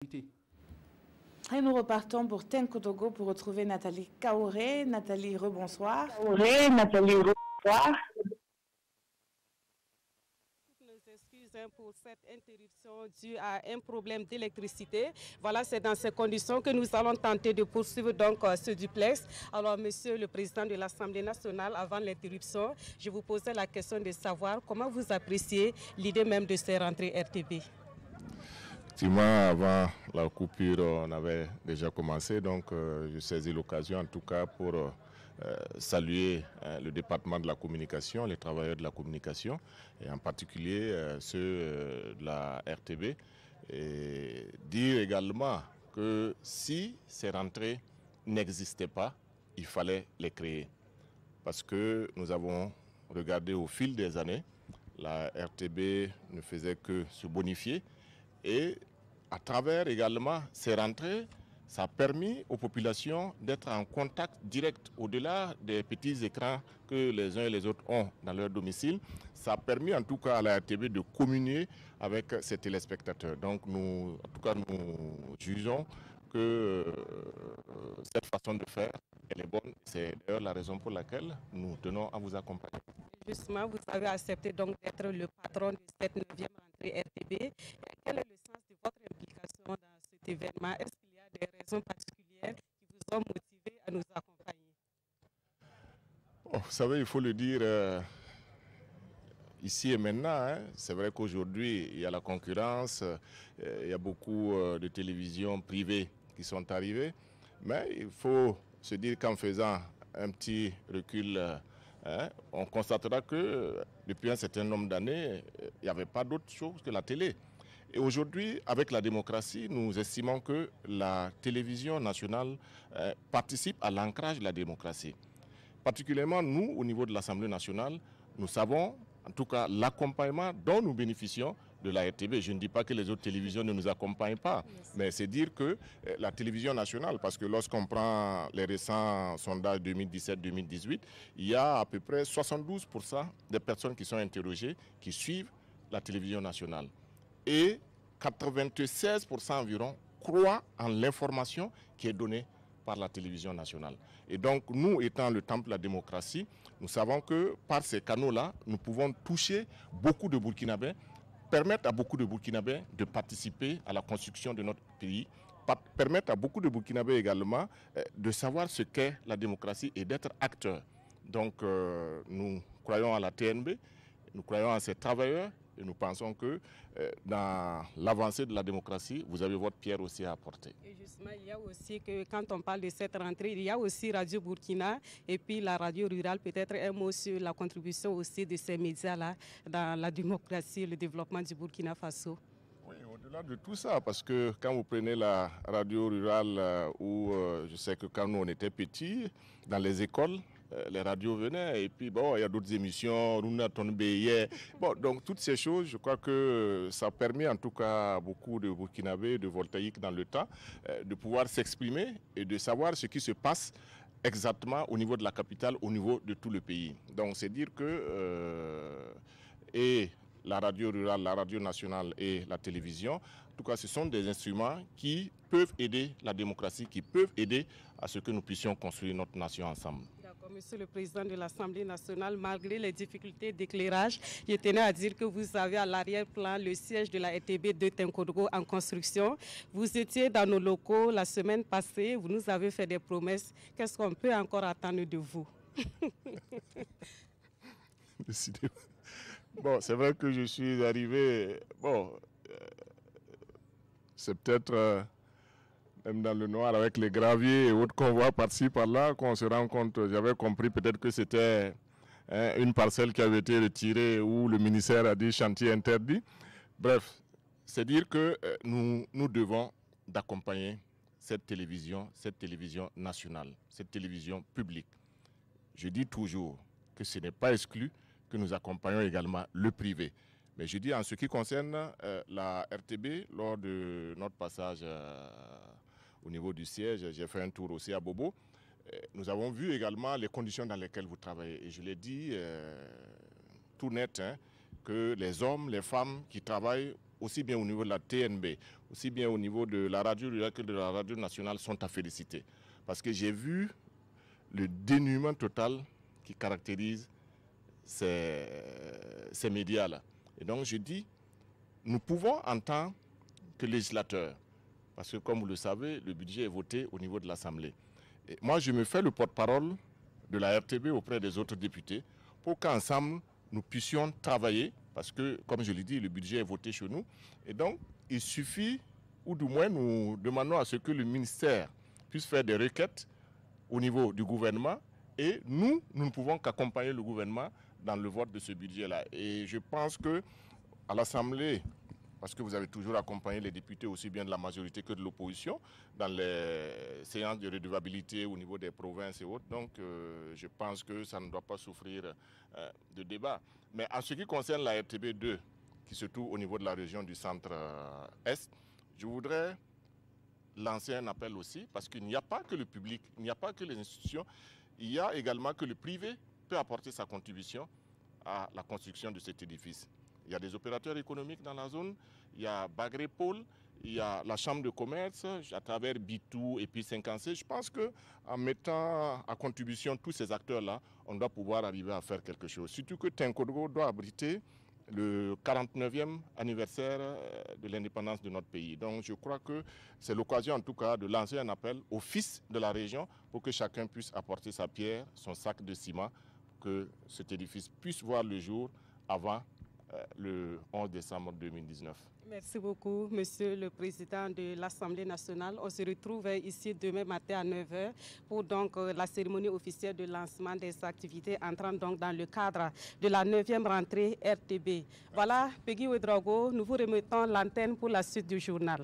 Et nous repartons pour Tenkotogo pour retrouver Nathalie Kaoré. Nathalie, rebonsoir. Oui, Nathalie, rebonsoir. Nos excuses pour cette interruption due à un problème d'électricité. Voilà, c'est dans ces conditions que nous allons tenter de poursuivre donc ce duplex. Alors, Monsieur le Président de l'Assemblée nationale, avant l'interruption, je vous posais la question de savoir comment vous appréciez l'idée même de ces rentrées RTB. Effectivement, avant la coupure, on avait déjà commencé, donc je saisis l'occasion en tout cas pour saluer le département de la communication, les travailleurs de la communication, et en particulier ceux de la RTB, et dire également que si ces rentrées n'existaient pas, il fallait les créer. Parce que nous avons regardé au fil des années, la RTB ne faisait que se bonifier, et à travers également ces rentrées, ça a permis aux populations d'être en contact direct au-delà des petits écrans que les uns et les autres ont dans leur domicile. Ça a permis en tout cas à la RTB de communier avec ses téléspectateurs. Donc nous jugeons que cette façon de faire, elle est bonne. C'est d'ailleurs la raison pour laquelle nous tenons à vous accompagner. Justement, vous avez accepté donc d'être le patron de cette 9e rentrée RTB. Quel est le sens de votre implication dans cet événement? Est-ce qu'il y a des raisons particulières qui vous ont motivé à nous accompagner? Vous savez, il faut le dire ici et maintenant. C'est vrai qu'aujourd'hui, il y a la concurrence, il y a beaucoup de télévisions privées qui sont arrivées, mais il faut se dire qu'en faisant un petit recul, on constatera que depuis un certain nombre d'années, il n'y avait pas d'autre chose que la télé. Et aujourd'hui, avec la démocratie, nous estimons que la télévision nationale participe à l'ancrage de la démocratie. Particulièrement, nous, au niveau de l'Assemblée nationale, nous savons, en tout cas, l'accompagnement dont nous bénéficions de la RTB. Je ne dis pas que les autres télévisions ne nous accompagnent pas, mais c'est dire que la télévision nationale, parce que lorsqu'on prend les récents sondages 2017-2018, il y a à peu près 72% des personnes qui sont interrogées qui suivent la télévision nationale. Et 96% environ croient en l'information qui est donnée par la télévision nationale. Et donc, nous étant le temple de la démocratie, nous savons que par ces canaux-là, nous pouvons toucher beaucoup de Burkinabés, permettre à beaucoup de Burkinabés de participer à la construction de notre pays, permettre à beaucoup de Burkinabés également de savoir ce qu'est la démocratie et d'être acteurs. Donc, nous croyons à la TNB, nous croyons à ces travailleurs, et nous pensons que dans l'avancée de la démocratie, vous avez votre pierre aussi à apporter. Et justement, il y a aussi que quand on parle de cette rentrée, il y a aussi Radio Burkina et puis la radio rurale, peut-être un mot sur la contribution aussi de ces médias-là dans la démocratie et le développement du Burkina Faso. Oui, au-delà de tout ça, parce que quand vous prenez la radio rurale où je sais que quand nous on était petits, dans les écoles, les radios venaient et puis bon, il y a d'autres émissions, bon, donc toutes ces choses, je crois que ça permet en tout cas à beaucoup de Burkinabés, de voltaïques dans le temps, de pouvoir s'exprimer et de savoir ce qui se passe exactement au niveau de la capitale, au niveau de tout le pays. Donc c'est dire que et la radio rurale, la radio nationale et la télévision, en tout cas ce sont des instruments qui peuvent aider la démocratie, qui peuvent aider à ce que nous puissions construire notre nation ensemble. D'accord, Monsieur le Président de l'Assemblée nationale, malgré les difficultés d'éclairage, je tenais à dire que vous avez à l'arrière-plan le siège de la RTB de Tenkotogo en construction. Vous étiez dans nos locaux la semaine passée, vous nous avez fait des promesses. Qu'est-ce qu'on peut encore attendre de vous? Décidément. Bon, c'est vrai que je suis arrivé, bon, c'est peut-être même dans le noir avec les graviers et autres qu'on voit par-ci, par-là, qu'on se rend compte, j'avais compris peut-être que c'était une parcelle qui avait été retirée où le ministère a dit chantier interdit. Bref, c'est dire que nous devons d'accompagner cette télévision nationale, cette télévision publique. Je dis toujours que ce n'est pas exclu que nous accompagnons également le privé. Mais je dis en ce qui concerne la RTB, lors de notre passage au niveau du siège, j'ai fait un tour aussi à Bobo. Nous avons vu également les conditions dans lesquelles vous travaillez. Et je l'ai dit tout net, que les hommes, les femmes qui travaillent aussi bien au niveau de la TNB, aussi bien au niveau de la radio rurale que de la radio nationale, sont à féliciter. Parce que j'ai vu le dénuement total qui caractérise ces médias-là. Et donc je dis, nous pouvons en tant que législateurs, parce que comme vous le savez, le budget est voté au niveau de l'Assemblée. Moi, je me fais le porte-parole de la RTB auprès des autres députés pour qu'ensemble, nous puissions travailler, parce que, comme je l'ai dit, le budget est voté chez nous. Et donc, il suffit, ou du moins, nous demandons à ce que le ministère puisse faire des requêtes au niveau du gouvernement. Et nous ne pouvons qu'accompagner le gouvernement dans le vote de ce budget-là. Et je pense qu'à l'Assemblée, parce que vous avez toujours accompagné les députés aussi bien de la majorité que de l'opposition dans les séances de redevabilité au niveau des provinces et autres. Donc, je pense que ça ne doit pas souffrir de débat. Mais en ce qui concerne la RTB2, qui se trouve au niveau de la région du centre-est, je voudrais lancer un appel aussi, parce qu'il n'y a pas que le public, il n'y a pas que les institutions, il y a également que le privé peut apporter sa contribution à la construction de cet édifice. Il y a des opérateurs économiques dans la zone, il y a Bagrépol, il y a la Chambre de commerce à travers Bitou et puis 50C. Je pense qu'en mettant à contribution tous ces acteurs-là, on doit pouvoir arriver à faire quelque chose. Surtout que Tenkodogo doit abriter le 49e anniversaire de l'indépendance de notre pays. Donc je crois que c'est l'occasion en tout cas de lancer un appel aux fils de la région pour que chacun puisse apporter sa pierre, son sac de ciment, que cet édifice puisse voir le jour avant le 11 décembre 2019. Merci beaucoup, Monsieur le Président de l'Assemblée nationale. On se retrouve ici demain matin à 9h pour donc la cérémonie officielle de lancement des activités entrant donc dans le cadre de la 9e rentrée RTB. Voilà, Peggy Ouedraogo, nous vous remettons l'antenne pour la suite du journal.